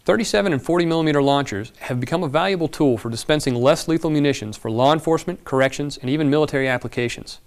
37 and 40 millimeter launchers have become a valuable tool for dispensing less lethal munitions for law enforcement, corrections, and even military applications.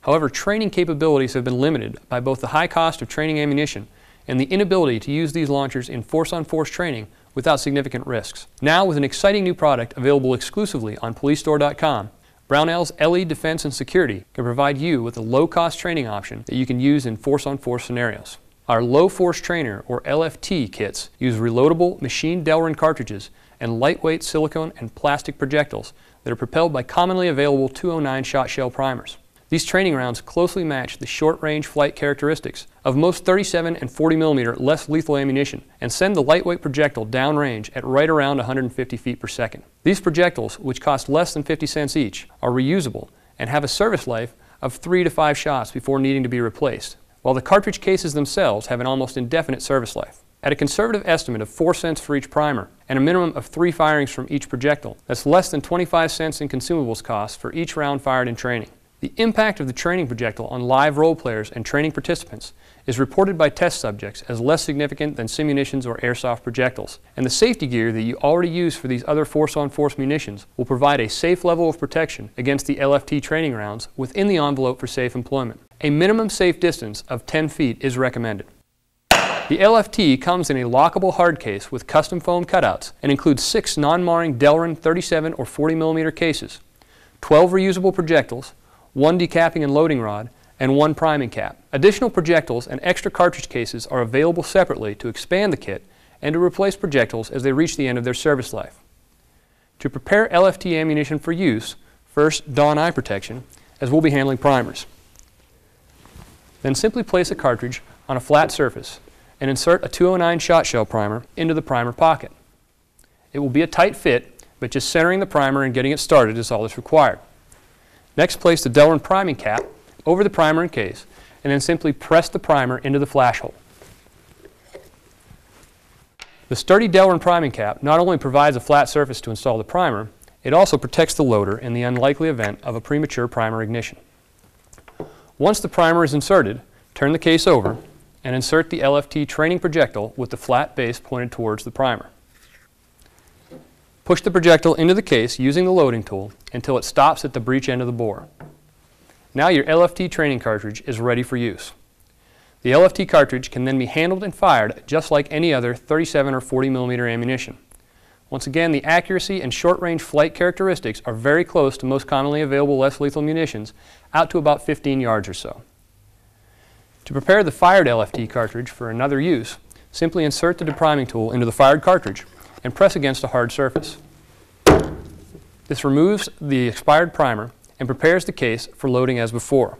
However, training capabilities have been limited by both the high cost of training ammunition and the inability to use these launchers in force-on-force training without significant risks. Now, with an exciting new product available exclusively on Policestore.com, Brownell's LE Defense and Security can provide you with a low-cost training option that you can use in force-on-force scenarios. Our low-force trainer, or LFT, kits use reloadable machined Delrin cartridges and lightweight silicone and plastic projectiles that are propelled by commonly available 209 shot shell primers. These training rounds closely match the short-range flight characteristics of most 37 and 40 millimeter less lethal ammunition and send the lightweight projectile downrange at right around 150 feet per second. These projectiles, which cost less than 50 cents each, are reusable and have a service life of 3 to 5 shots before needing to be replaced, while the cartridge cases themselves have an almost indefinite service life. At a conservative estimate of 4 cents for each primer and a minimum of 3 firings from each projectile, that's less than 25 cents in consumables costs for each round fired in training. The impact of the training projectile on live role players and training participants is reported by test subjects as less significant than simunitions or airsoft projectiles, and the safety gear that you already use for these other force-on-force munitions will provide a safe level of protection against the LFT training rounds within the envelope for safe employment. A minimum safe distance of 10 feet is recommended. The LFT comes in a lockable hard case with custom foam cutouts and includes 6 non-marring Delrin 37 or 40 millimeter cases, 12 reusable projectiles, 1 decapping and loading rod, and 1 priming cap. Additional projectiles and extra cartridge cases are available separately to expand the kit and to replace projectiles as they reach the end of their service life. To prepare LFT ammunition for use, first don eye protection, as we'll be handling primers. Then simply place a cartridge on a flat surface and insert a 209 shot shell primer into the primer pocket. It will be a tight fit, but just centering the primer and getting it started is all that's required. Next, place the Delrin priming cap over the primer and case, and then simply press the primer into the flash hole. The sturdy Delrin priming cap not only provides a flat surface to install the primer, it also protects the loader in the unlikely event of a premature primer ignition. Once the primer is inserted, turn the case over and insert the LFT training projectile with the flat base pointed towards the primer. Push the projectile into the case using the loading tool until it stops at the breech end of the bore. Now your LFT training cartridge is ready for use. The LFT cartridge can then be handled and fired just like any other 37 or 40 millimeter ammunition. Once again, the accuracy and short-range flight characteristics are very close to most commonly available less lethal munitions, out to about 15 yards or so. To prepare the fired LFT cartridge for another use, simply insert the depriming tool into the fired cartridge and press against a hard surface. This removes the expired primer and prepares the case for loading as before.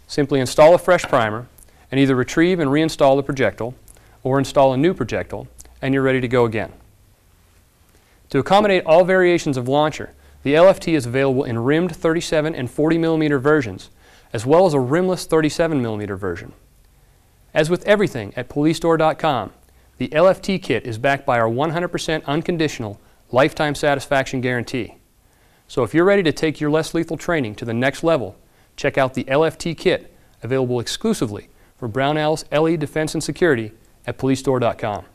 Simply install a fresh primer and either retrieve and reinstall the projectile or install a new projectile, and you're ready to go again. To accommodate all variations of launcher, the LFT is available in rimmed 37 and 40 millimeter versions, as well as a rimless 37 millimeter version. As with everything at Policestore.com, the LFT kit is backed by our 100% unconditional lifetime satisfaction guarantee. So if you're ready to take your less lethal training to the next level, check out the LFT kit available exclusively for Brownell's LE Defense and Security at Policestore.com.